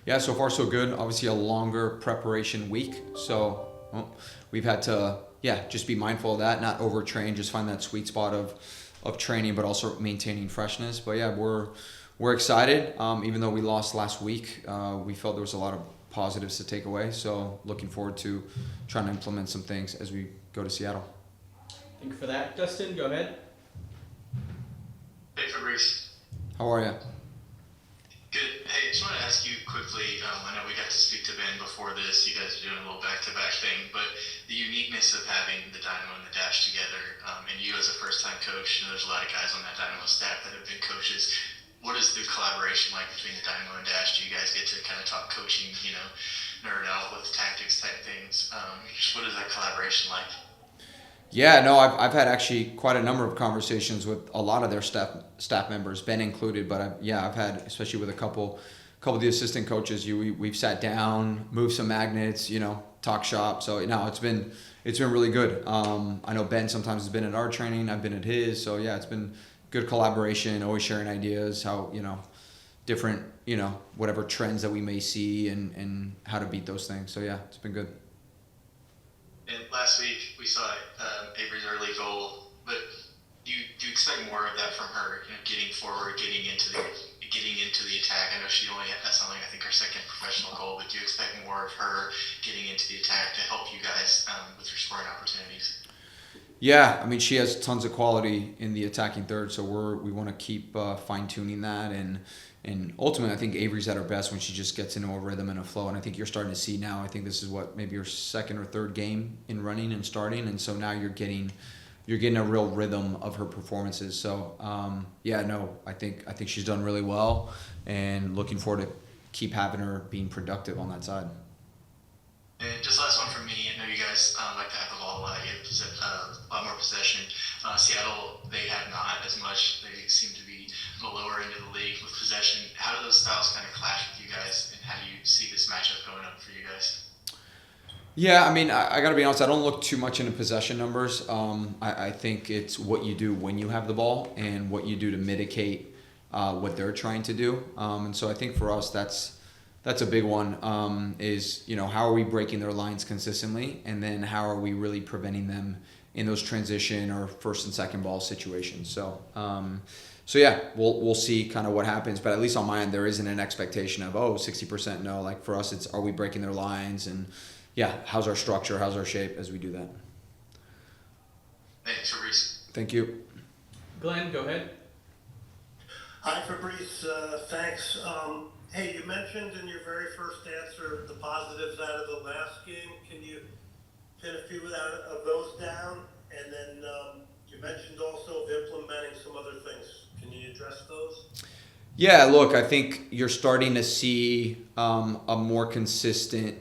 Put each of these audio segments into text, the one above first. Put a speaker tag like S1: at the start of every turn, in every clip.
S1: Yeah, so far so good. Obviously a longer preparation week. So we've had to, just be mindful of that, not overtrain, just find that sweet spot of training, but also maintaining freshness. But yeah, we're excited. Even though we lost last week, we felt there was a lot of positives to take away. So looking forward to trying to implement some things as we go to Seattle.
S2: Thank you for that. Dustin, go ahead.
S3: Hey Fabrice.
S1: How are you?
S3: Good. Hey, just want to ask you quickly. I know we got to speak to Ben before this. You guys are doing a little back-to-back thing, but the uniqueness of having the Dynamo and the Dash together, and you as a first-time coach, there's a lot of guys on that Dynamo staff that have been coaches. What is the collaboration like between the Dynamo and Dash? Do you guys get to kind of talk coaching, nerd out with tactics type things? Just what is that collaboration like?
S1: Yeah, no, I've had actually quite a number of conversations with a lot of their staff members, Ben included. But I've had, especially with a couple of the assistant coaches, we've sat down, moved some magnets, talk shop. So it's been really good. I know Ben sometimes has been at our training, I've been at his. So yeah, it's been good collaboration, always sharing ideas, how different whatever trends that we may see and how to beat those things. So yeah, it's been good.
S3: And last week we saw Avery's early goal, but do you expect more of that from her? Getting forward, getting into the attack. I know that's only I think her second professional goal, but do you expect more of her getting into the attack to help you guys with your scoring opportunities?
S1: Yeah, I mean she has tons of quality in the attacking third, so we want to keep fine tuning that and ultimately, I think Avery's at her best when she just gets into a rhythm and a flow. And I think you're starting to see now, I think this is maybe your second or third game in running and starting. And so now you're getting a real rhythm of her performances. So, I think she's done really well and looking forward to keep having her being productive on that side.
S3: And just last one from me. I know you guys like to have the ball a lot. You have a lot more possession. Seattle, they have not as much. They seem to be on the lower end of the league with possession. How do those styles kind of clash with you guys, and how do you see this matchup going up for you guys?
S1: Yeah, I mean, I got to be honest, I don't look too much into possession numbers. I think it's what you do when you have the ball and what you do to mitigate what they're trying to do. And so I think for us, that's a big one, is, how are we breaking their lines consistently? And then how are we really preventing them in those transition or first and second ball situations? So we'll see kind of what happens. But at least on my end, there isn't an expectation of, 60% no. Like for us, it's are we breaking their lines? And how's our structure? How's our shape as we do that?
S3: Thanks, Fabrice.
S1: Thank you.
S2: Glenn, go ahead.
S4: Hi, Fabrice. Thanks. Hey, you mentioned in your very first answer the positives out of the last game. Can you pin a few of those down? And then you mentioned also implementing some other things. Can you address those?
S1: Yeah, look, I think you're starting to see a more consistent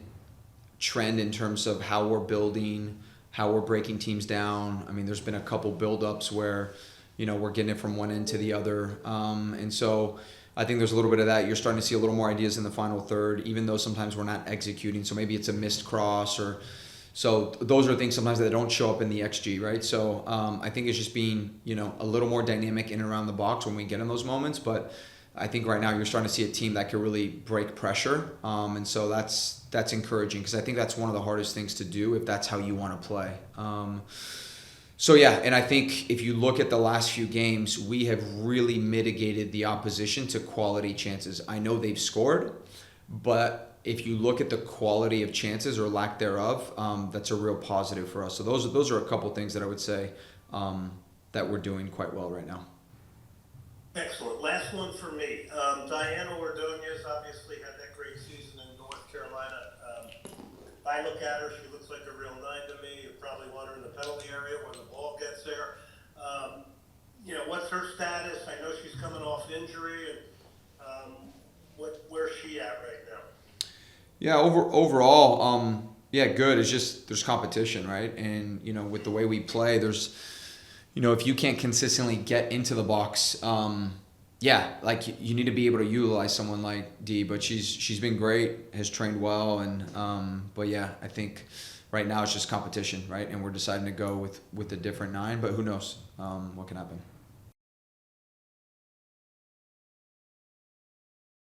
S1: trend in terms of how we're building, how we're breaking teams down. I mean, there's been a couple build-ups where, we're getting it from one end to the other. And so I think there's a little bit of that. You're starting to see a little more ideas in the final third, even though sometimes we're not executing. So maybe it's a missed cross so those are things sometimes that don't show up in the XG, right? So I think it's just being, a little more dynamic in and around the box when we get in those moments. But I think right now you're starting to see a team that can really break pressure. And so that's encouraging, because I think that's one of the hardest things to do if that's how you want to play. And I think if you look at the last few games, we have really mitigated the opposition to quality chances. I know they've scored, but if you look at the quality of chances or lack thereof, that's a real positive for us. So those are a couple things that I would say that we're doing quite well right now.
S4: Excellent. Last one for me. Diana Ordonez obviously had that great season in North Carolina. I look at her, she looks like a real 9 to me. You probably want her in the penalty area when the ball gets there. What's her status? I know she's coming off injury. And where's she at right now?
S1: Yeah, overall, good. It's just there's competition, right? And, with the way we play, there's, if you can't consistently get into the box, you need to be able to utilize someone like Dee. But she's been great, has trained well, and I think right now it's just competition, right? And we're deciding to go with a different 9, but who knows what can happen.